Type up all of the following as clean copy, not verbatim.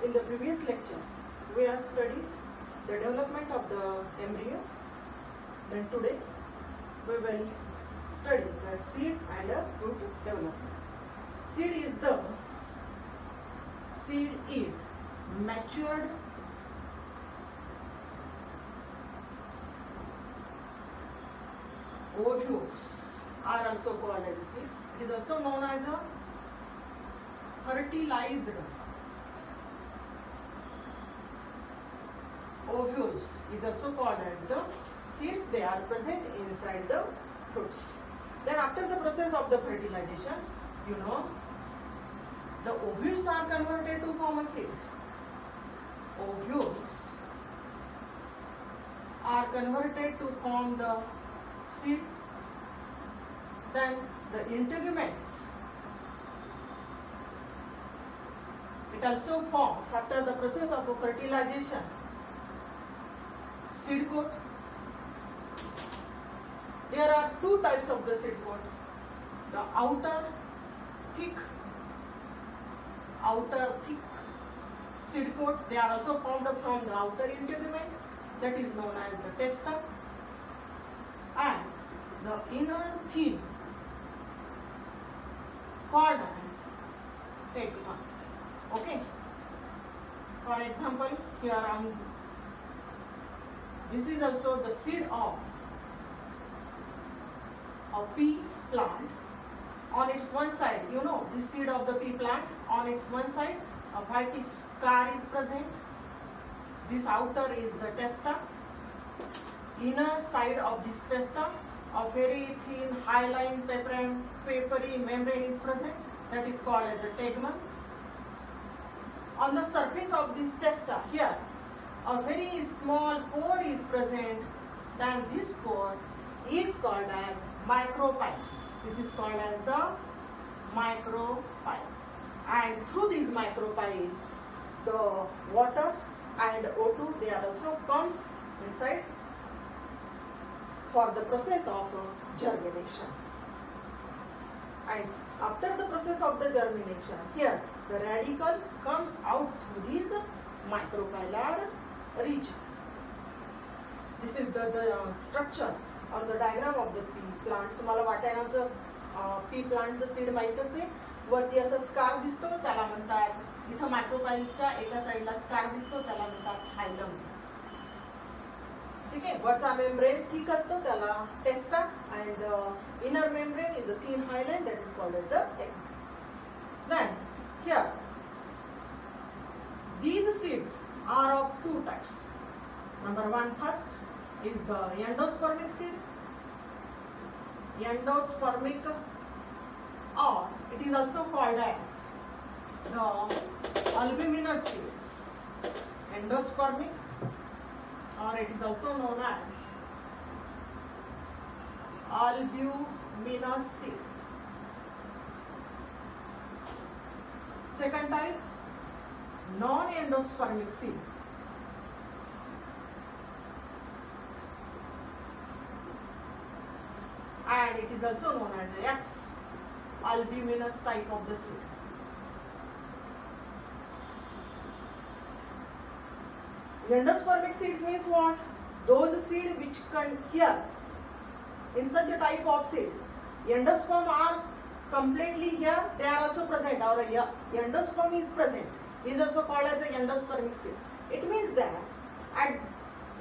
In the previous lecture, we have studied the development of the embryo. Then today, we will study the seed and the root development. Seed is matured ovules are also called as seeds. It is also known as a fertilized ovules is also called as the seeds. They are present inside the fruits. Then after the process of the fertilization, the ovules are converted to form a seed. Ovules are converted to form the seed. Then the integuments, it also forms after the process of fertilization. Seed coat. There are two types of the seed coat. The outer thick seed coat. They are also formed from the outer integument, that is known as the testa, and the inner thin called as tegma. Okay. For example, here this is also the seed of a pea plant. On its one side, this seed of the pea plant, on its one side, a white scar is present. This outer is the testa. Inner side of this testa, a very thin hyaline papery membrane is present. That is called as a tegmen. On the surface of this testa, here, a very small pore is present. Then this pore is called as micropyle. This is called as the micropyle. And through this micropyle, the water and O2, they are also comes inside for the process of germination. And after the process of the germination, here the radicle comes out through this micropylar region. This is the structure on the diagram of the pea plant. तुम्हाला वाटाण्याचं P प्लांटचं seed माहितच आहे. वरती असा scar दिसतो त्याला म्हणतात, इथं मायक्रोपाईलच्या एका साईडला स्कार दिसतो त्याला म्हणतात हायलम. ठीक आहे. वरचा मेम्ब्रेन थिक असतो त्याला testa, and inner membrane is a thin hyaline, that is called as the tegmen. Then here these seeds are of two types. Number one, first is the endospermic seed. Endospermic, or it is also called as the albuminous seed. Endospermic, or it is also known as albuminous seed. Second type, non-endospermic seed. And it is also known as the X albuminous type of the seed. Endospermic seeds means what? Those seed which can here in such a type of seed, endosperm are completely here, they are also present, or endosperm is present, is also called as a endospermic seed. It means that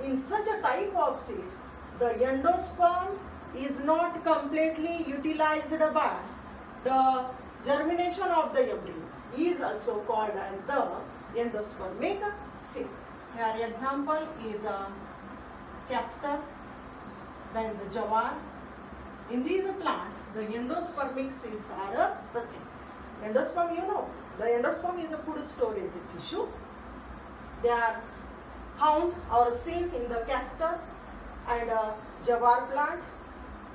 in such a type of seeds, the endosperm is not completely utilized by the germination of the embryo, is also called as the endospermic seed. Here example is a castor, then the jawar. In these plants, the endospermic seeds are present. Endosperm, the endosperm is a food storage tissue. They are found or seen in the castor and jawar plant.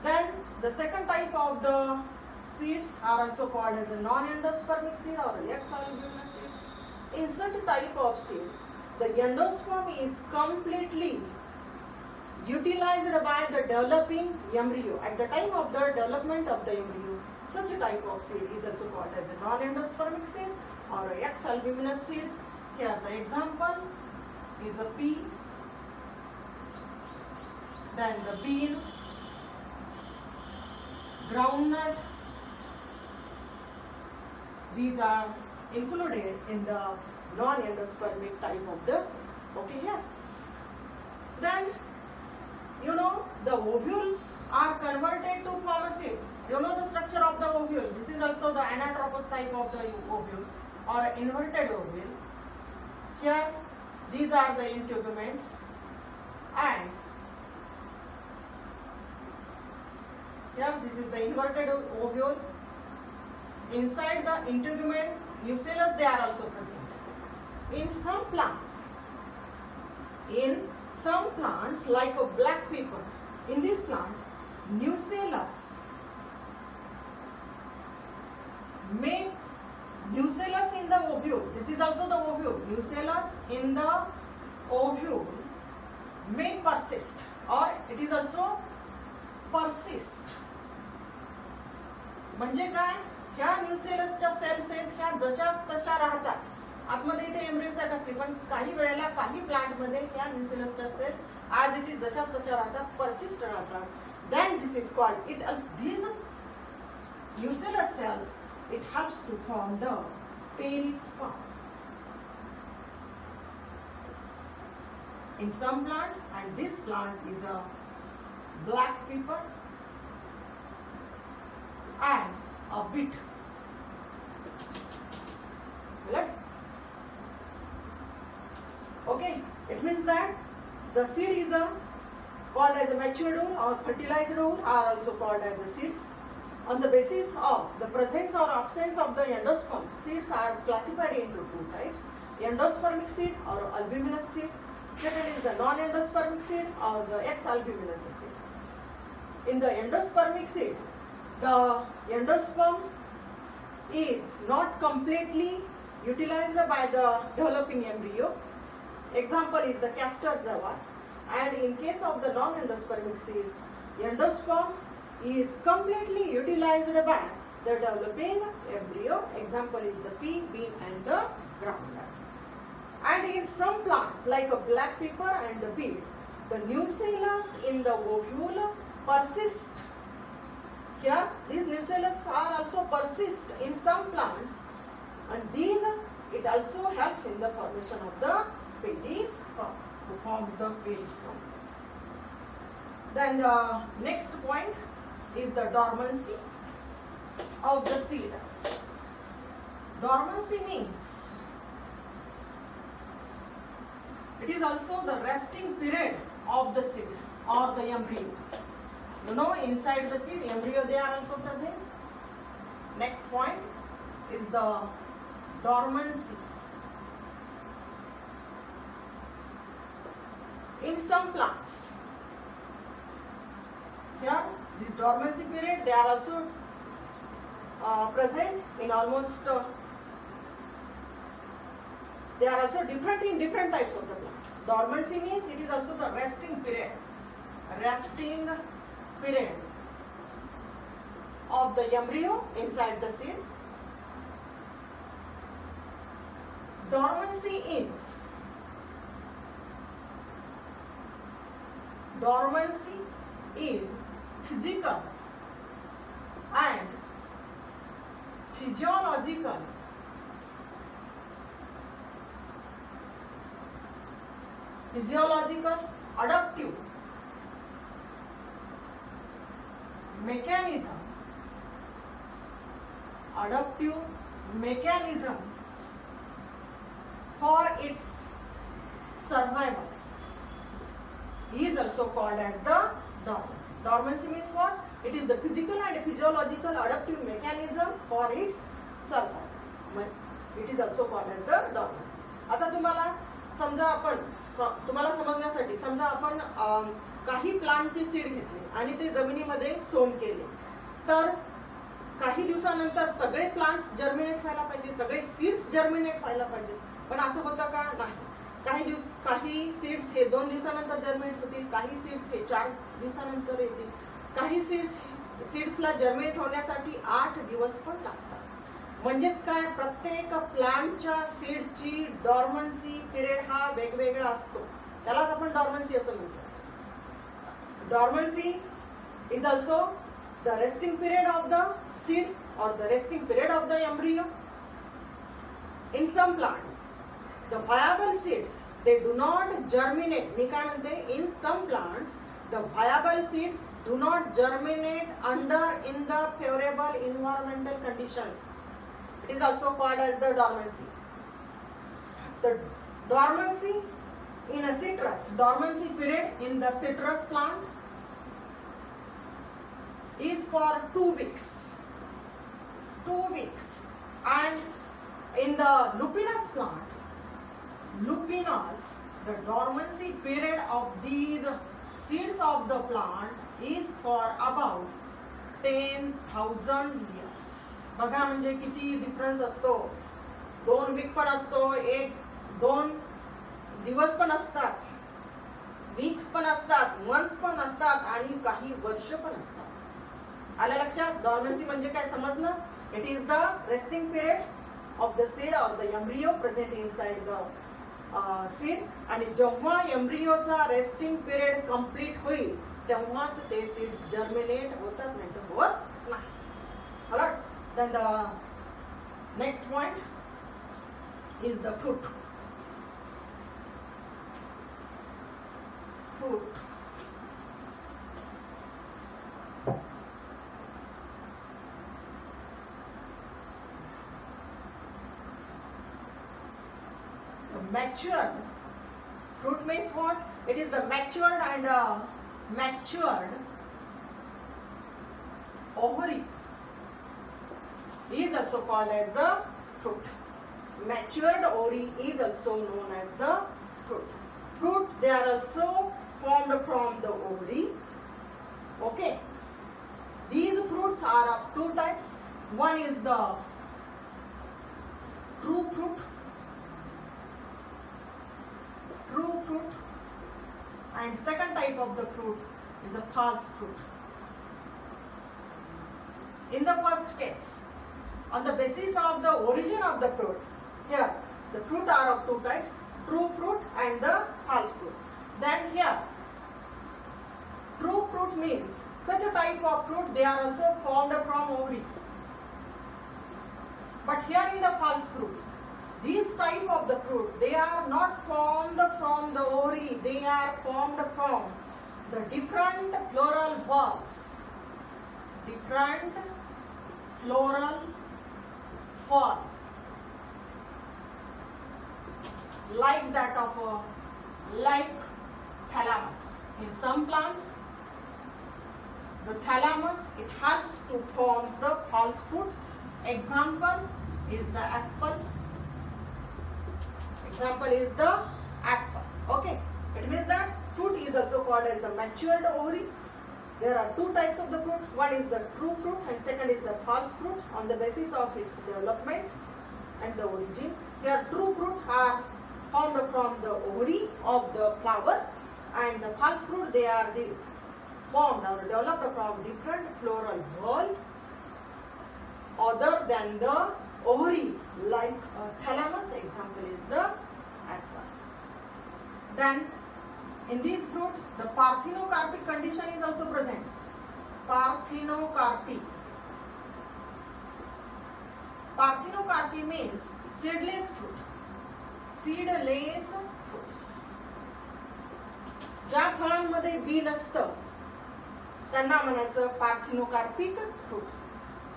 Then the second type of the seeds are also called as a non-endospermic seed or X-albuminous seed. In such type of seeds, the endosperm is completely utilized by the developing embryo. At the time of the development of the embryo, such a type of seed is also called as a non-endospermic seed or X-albuminous seed. Here the example is a pea, then the bean, groundnut. These are included in the non-endospermic type of the seeds. Okay, here. Then, you know, the ovules are converted to form a seed. You know the structure of the ovule. This is also the anatropous type of the ovule or inverted ovule. Here, these are the integuments, and here this is the inverted ovule. Inside the integument, nucellus, they are also present. In some plants like a black pepper, in this plant, nucellus in the ovule, this is also the ovule, nucellus in the ovule may persist, or it is also persist. म्हणजे काय, ह्या न्यूसेलसच्या sales आहेत, ह्या जशाच तशा राहतात. आतमध्ये इथे embryo sack असते, पण काही वेळेला काही प्लांट मध्ये ह्या न्यूसेलसच्या सेल ॲज इट इज जशाच तशा राहतात, परसिस्ट राहतात. Then this is called it these nucellus cells, it helps to form the perisperm. In some plant, and this plant is a black pepper and a beet. Right? Okay, it means that the seed is called as a matured ovule or fertilized ovule, are also called as the seeds. On the basis of the presence or absence of the endosperm, seeds are classified into two types: endospermic seed or albuminous seed. Second is the non-endospermic seed or the ex-albuminous seed. In the endospermic seed, the endosperm is not completely utilized by the developing embryo. Example is the castor jawar. And in case of the non-endospermic seed, endosperm is completely utilized by the developing embryo. Example is the pea, bean and the groundnut. And in some plants like a black pepper and the beet, the nucellus in the ovule persist. Here these nucellus are also persist in some plants, and these it also helps in the formation of the perisperm, who forms the perisperm. Then the next point is the dormancy of the seed. Dormancy means it is also the resting period of the seed or the embryo. You know, inside the seed, embryo, they are also present. Next point is the dormancy. In some plants, here this dormancy period, they are also present in almost they are also different in different types of the plant. Dormancy means it is also the resting period of the embryo inside the seed. Dormancy is physical and physiological adaptive mechanism for its survival is also called as the dormancy. Dormancy means what? It is the physical and physiological adaptive mechanism for its survival. It is also called as the dormancy. आता तुम्हाला समजण्यासाठी समजा आपण काही प्लांटचे seed घेतले आणि ते जमिनीमध्ये सोंग केले, तर काही दिवसानंतर सगळे प्लांट्स जर्मिनेट व्हायला पाहिजे, सगळे सीड्स जर्मिनेट व्हायला पाहिजे. पण असं होतं का? नाही. काही सीड्स हे 2 दिवसानंतर जर्मिनेट होतील, काही सीड्स हे 4 दिवसानंतर येतील, काही सीड्सला जर्मिनेट होण्यासाठी 8 दिवस पण लागतात. म्हणजेच काय, प्रत्येक प्लांटच्या सीडची डॉर्मन्सी पिरियड हा वेगवेगळा असतो, त्यालाच आपण डॉर्मन्सी असं म्हणतो. Dormancy is also the resting period of the seed or the resting period of the embryo. In some plant, the viable seeds, they do not germinate. मी काय म्हणते, in some plants the viable seeds do not germinate in the favorable environmental conditions. It is also called as the dormancy. The dormancy in a citrus, dormancy period in the citrus plant is for 2 weeks. 2 weeks. And in the lupinus plant, lupinus, the dormancy period of these seeds of the plant is for about 10,000 years. बघा म्हणजे किती difference असतो. 2 week पण असतो, 1-2 दिवस पण असतात, weeks पण असतात, मंथ्स पण असतात आणि काही वर्ष पण असतात. आलं लक्षात? डॉर्मन्सी म्हणजे काय समजलं? It is the resting period of the seed or the embryo present inside the seed. आणि जेव्हा एम्ब्रियोचा रेस्टिंग पिरियड कंप्लीट होईल तेव्हाच ते सीड्स जर्मिनेट होतात, नाही तर होत नाही. Alright? Then the next point is the fruit. Fruit. Matured fruit means what? It is the matured and matured ovary is also called as the fruit. Matured ovary is also known as the fruit. Fruit, they are also formed from the ovary. Okay. These fruits are of 2 types. One is the true fruit. True fruit, and second type of the fruit is a false fruit. In the first case, on the basis of the origin of the fruit, here the fruit are of 2 types, true fruit and the false fruit. Then here, true fruit means such a type of fruit, they are also formed from ovary. But here in the false fruit, these type of the fruit, they are not formed from the ovary, they are formed from the different floral valves. Different floral valves. Like that of like thalamus. In some plants, the thalamus, it helps to form the false fruit. Example is the apple. Example is the apple. Okay, it means that fruit is also called as the matured ovary. There are 2 types of the fruit. One is the true fruit and second is the false fruit on the basis of its development and the origin. Here true fruit are formed from the ovary of the flower, and the false fruit, they are formed or developed from different floral whorls other than the ovary, like thalamus. Example is the apple. Then in this fruit, the parthenocarpic condition is also present. Parthenocarpy. Parthenocarpy means seedless fruit. Seedless fruits. ज्या फळांमध्ये B नसतं त्यांना म्हणायचं parthenocarpic fruit,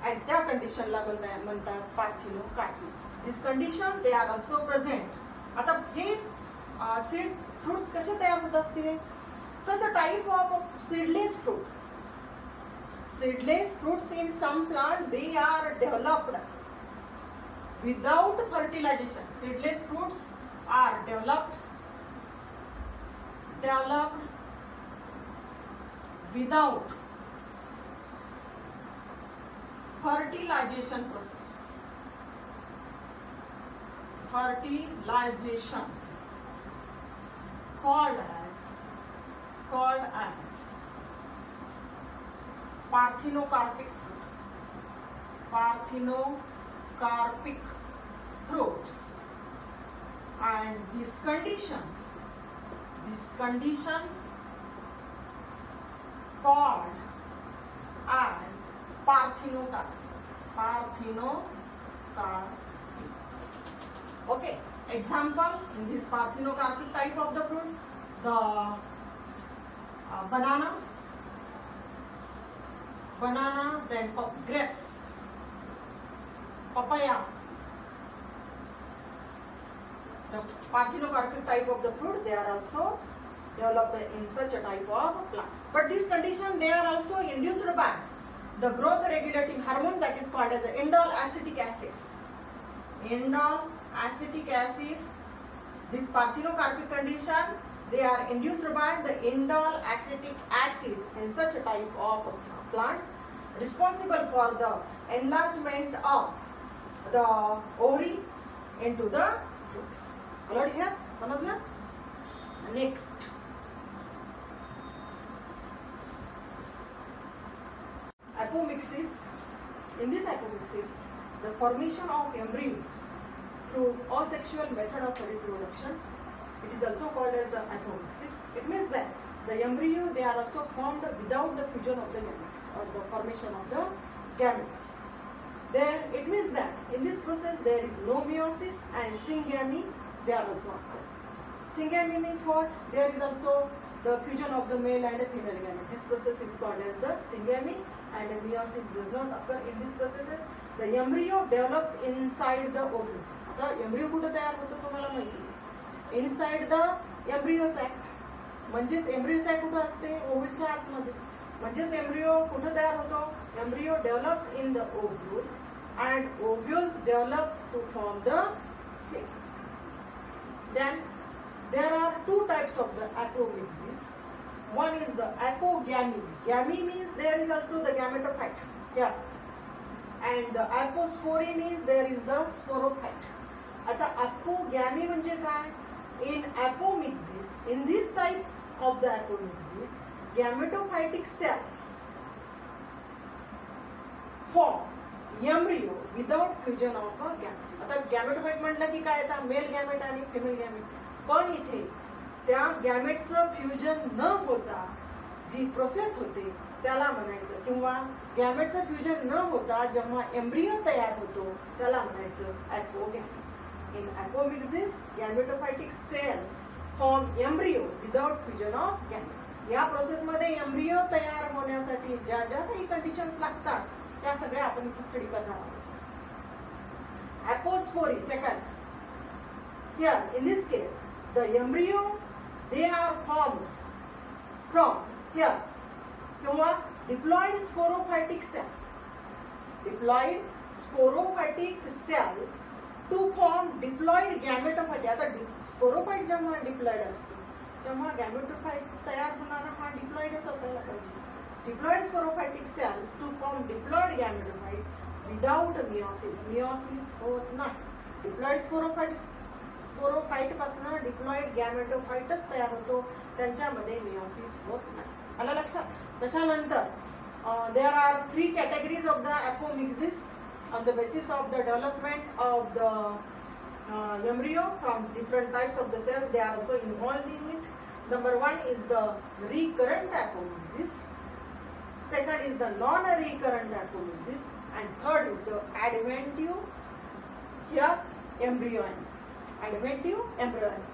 आणि त्या कंडिशनला म्हणतात parthenocarpy. This condition they are also present. आता हे सीड फ्रुट्स कसे तयार होत असतील? Such a type of seedless fruit. Seedless fruits in some plant, they are developed without fertilization. Seedless fruits are developed without fertilization process. Fertilization called as parthenocarpic fruit. Parthenocarpic carpic fruits. And this condition called as parthenocarpy. Okay, example in this parthenocarpic type of the fruit, the banana, then grapes, papaya. The parthenocarpic type of the fruit, they are also developed in such a type of plant. But this condition, they are also induced by the growth regulating hormone that is called as the indole acetic acid. Indole acetic acid. This parthenocarpic condition, they are induced by the indole acetic acid in such a type of plants, responsible for the enlargement of the ovary into the fruit. Followed here? समझना? Next. Apomixis. In this apomixis, the formation of embryo through asexual method of reproduction, it is also called as the apomixis. It means that the embryo, they are also formed without the fusion of the gametes or the formation of the gametes. There, it means that in this process there is no meiosis and syngamy, they are also occur. Syngamy means what? There is also the fusion of the male and female gamete. This process is called as the syngamy, and meiosis does not occur in these processes. The embryo develops inside the ovule. आता embryo कुठे तयार होतो तुम्हाला माहिती आहे. Inside the embryo sac. म्हणजेच embryo sac कुठे असते? ओव्हलच्या आतमध्ये. म्हणजेच embryo कुठे तयार होतो? Embryo develops in the ovule and ovules develop to form the sac. Then there are two types of the apomixis. One is the apogamy. Gamy means there is also the gametophyte. Yeah. And the apospory means there is the sporophyte. आता apogamy म्हणजे काय? In apomixis, in this type of the apomixis, gametophytic cell form embryo without fusion of a gametes. आता gametophyte म्हटलं की काय आता mail gamete आणि female gamete. पण इथे त्या गॅमेटचं फ्युजन न होता जी प्रोसेस होते त्याला म्हणायचं, किंवा गॅमेटचं फ्युजन न होता जेव्हा एम्ब्रियो तयार होतो त्याला म्हणायचं apogamy. In apomixis gametophytic cell form embryo without fusion of gamete. या प्रोसेसमध्ये एम्ब्रियो तयार होण्यासाठी ज्या ज्या काही कंडिशन्स लागतात त्या सगळ्या आपण इथे स्टडी करणार आहोत. ॲपोस्पोरी second. Here in this case the embryo, they are formed from here किंवा diploid sporophytic cell. Diploid sporophytic cell to form diploid gametophyte. आता sporophyte जेव्हा diploid असतो तेव्हा gametophyte तयार होणारा हा diploidच असायला पाहिजे. Diploid sporophytic cells to form diploid gametophyte without meiosis. Meiosis होत नाही. Diploid sporophyte पासून diploid gametophyteच तयार होतो, त्यांच्यामध्ये meiosis होत नाही. आलं लक्षात? त्याच्यानंतर there are three categories of the apomixis on the basis of the development of the embryo from different types of the cells. They are also involved in it. Number one is the recurrent apomixis. Second is the non-recurrent apomixis, and third is the adventive here embryonic. Adventive embryonic.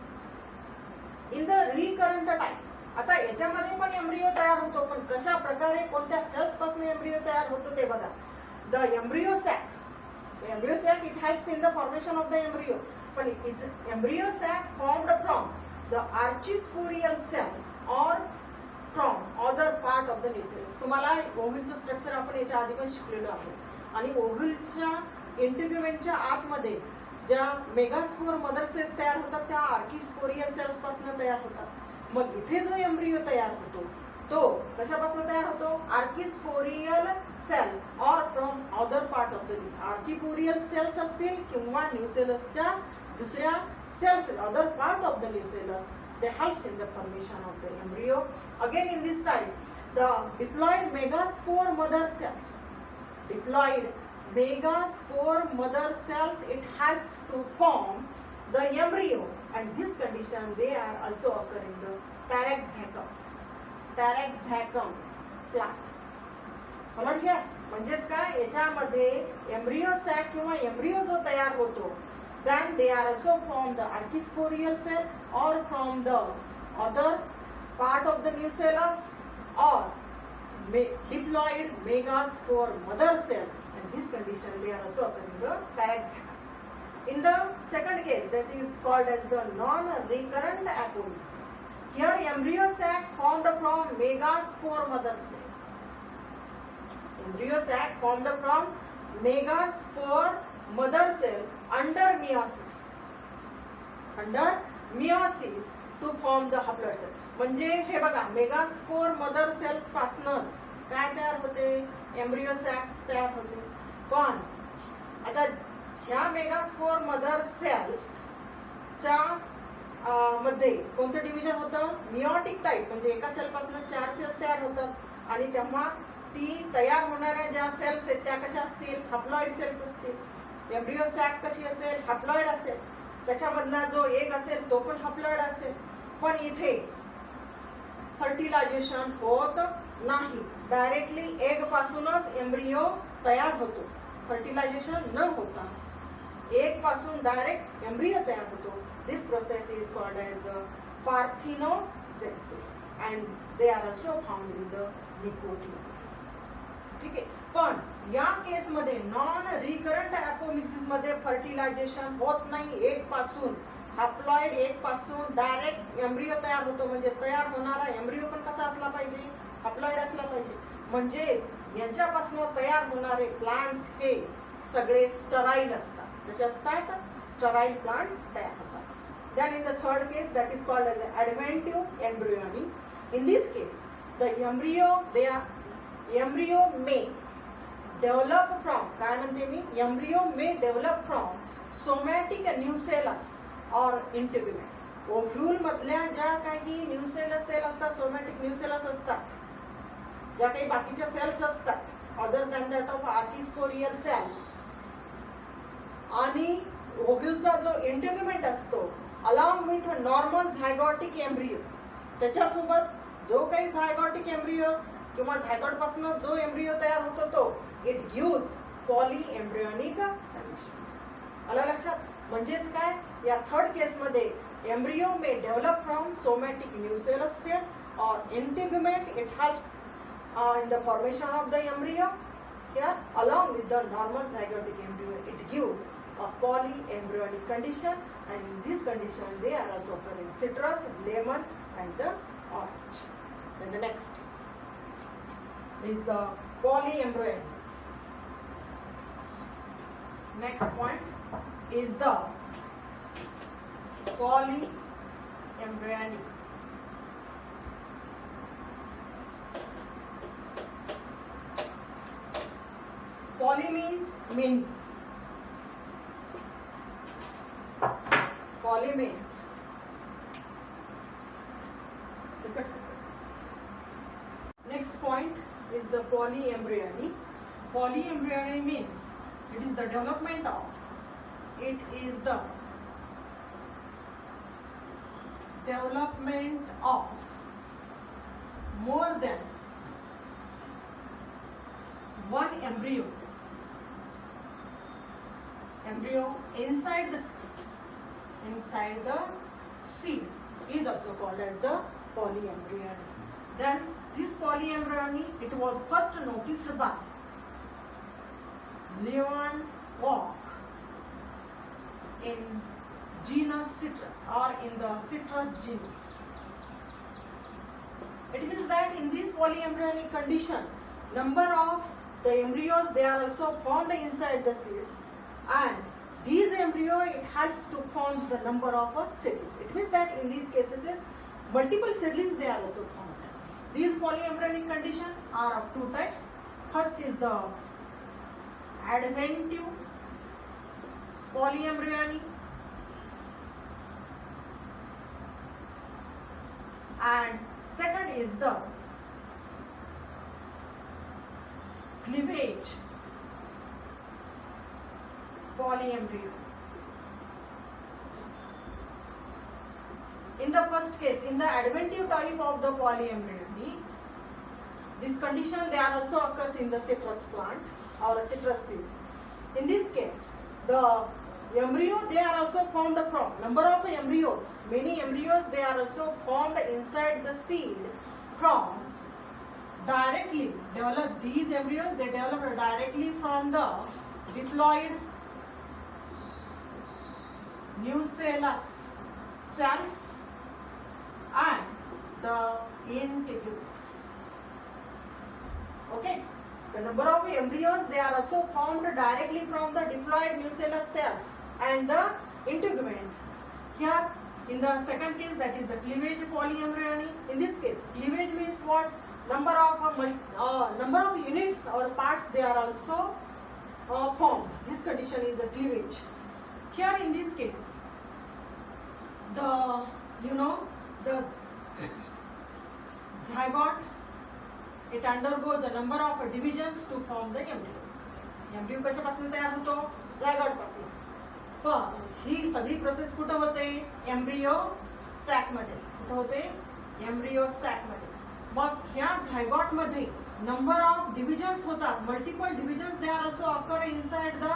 In the recurrent type, आता याच्यामध्ये पण embryo तयार होतो, पण कशा प्रकारे कोणत्या sales पासून एम्ब्रियो तयार होतो ते बघा. The embryo sac. Embryo sac it helps in the formation of the embryo, पण embryo sac formed from the archesporial cell or from other part of the nucellus. तुम्हाला ओव्हलचं स्ट्रक्चर आपण याच्या आधी पण शिकलेलो आहे, आणि ओव्हलच्या इंटिग्युमेंटच्या आतमध्ये ज्या मेगास्पोर मदर सेल्स तयार होतात त्या आर्किस्पोरियल सेल्स पासून तयार होतात. मग इथे जो एम्ब्रियो तयार होतो तो कशापासून तयार होतो? Archesporial cell or from other part of the archesporial cells असतील किंवा न्यूसेलसच्या दुसऱ्या cells, other part of the nucellus, they helps in the formation of the embryo. Again in this type the diploid megaspore mother cells, diploid megaspore mother cells, it helps to form the embryo, and this condition they are also occur in the Taraxacum plant. बरोबर घ्या. म्हणजेच काय, याच्यामध्ये embryo sack किंवा embryo जो तयार होतो, then they are also from the archisporial cell or from the other part of the nucellus or diploid megaspore mother cell, and this condition they are also occurring in the Taraxacum. In the second case, that is called as the non-recurrent apomixis. Here embryo sac formed from megaspore mother cell. Embryo sac formed from megaspore mother cell under meiosis. Under meiosis to form the haploid cell. म्हणजे हे बघा, megaspore mother cells पासूनच काय तयार होते, embryo sack तयार होते. पण आता ह्या मेगास्पोर मदर सेल्स च्या मध्ये कोणतं डिव्हिजन होतं, मियोटिक टाइप. म्हणजे एका सेल पासून 4 सेल्स तयार होतात आणि तेव्हा ती तयार होणाऱ्या ज्या सेल्स आहेत त्या कशा असतील, हॅप्लॉइड सेल्स असतील. एम्ब्रियो सॅक कशी असेल, हॅप्लॉइड असेल. त्याच्यामधला जो एक असेल तो पण हॅप्लॉइड असेल. पण इथे फर्टिलायझेशन होत नाही, डायरेक्टली एग पासूनच एम्ब्रियो तयार होतो. फर्टिलायझेशन न होता एग पासून डायरेक्ट एम्ब्रियो तयार होतो. This process is called as parthenogenesis and they are also found in the Nicotiana. ठीक आहे. पण या केस मध्ये नॉन रिकरंट ऍपोमिक्सिस मध्ये फर्टिलायझेशन होत नाही. एग पासून हॅप्लॉइड एग पासून डायरेक्ट एम्ब्रियो तयार होतो. म्हणजे तयार होणारा एम्ब्रियो पण कसा असला पाहिजे, हॅप्लॉइड असला पाहिजे. म्हणजेच यांच्यापासून तयार होणारे प्लांट्स हे सगळे स्टराईल असतात. कसे असतात, स्टराईल प्लांट्स तयार होतात. Then in the third case, that is called as adventive embryony. In this case the embryo may develop from, काय म्हणते मी, embryo may develop from somatic nucellus or integument. Ovule मधल्या ज्या काही न्यूसेलस सेल असतात, somatic nucellus असतात, ज्या काही बाकीच्या सेल्स असतात other than that of archesporial cell, आणि ओव्ह्यूलचा जो इंटिग्युमेंट असतो along with normal zygotic embryo, त्याच्यासोबत जो काही झायगॉटिक एम्ब्रियो किंवा झायगॉट पासून जो एम्ब्रियो तयार होतो तो it gives poly embryonic condition. आला लक्षात. म्हणजेच काय, या थर्ड केस मध्ये embryo may develop from somatic nucellus cell or integument, it helps in the formation of the embryo. Here along with the normal zygotic embryo it gives a polyembryonic condition, and in this condition they are also occurring citrus, lemon and the orange. Then the next is the polyembryonic. Next point is the polyembryonic. Poly means many. Poly means next point is the polyembryony. Polyembryony means it is the development of more than one embryo inside the seed is also called as the polyembryony. Then this polyembryony, it was first noticed by Leon Walk in genus Citrus or in the Citrus genus. It means that in this polyembryonic condition, number of the embryos they are also formed inside the seeds, and these embryo it helps to form the number of seedlings. It means that in these cases multiple seedlings they are also formed. These polyembryonic condition are of two types. First is the adventive polyembryony, and second is the cleavage polyembryo. In the first case, in the adventive type of the polyembryony, this condition they also occurs in the citrus plant or a citrus seed. In this case, the embryo they are also formed from number of embryos. Many embryos they are also formed inside the seed from directly develop. These embryos they develop directly from the diploid nucellus cells and the integumentary. Okay, the number of embryos they are also formed directly from the diploid nucellus cells and the integument. Here in the second case, that is the cleavage polyembryony. In this case, cleavage means what? Number of units or parts they are also formed. This condition is a cleavage. Here in this case, the zygote it undergoes a number of divisions to form the embryo. Embryo कशापासून तयार होतो? झायगॉट पासून. पण ही सगळी process कुठे होते? Embryo sack मध्ये. कुठे होते? एम्ब्रियो सॅक मध्ये. मग ह्या झायगॉट मध्ये नंबर ऑफ डिव्हिजन्स होतात. Multiple divisions they are also occur inside the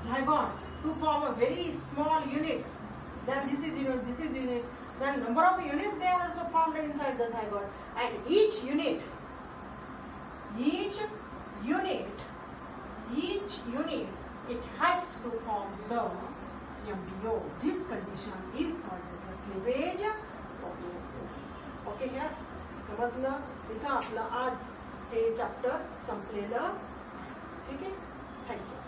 zygote to form a very small units. Then this is unit. Then number of units they are also formed inside the zygote, and each unit it helps to form the embryo. This condition is called as a cleavage of the embryo. Okay, here समजलं? इथं आपलं आज हे chapter संपलेलं. ठीक आहे. Thank you.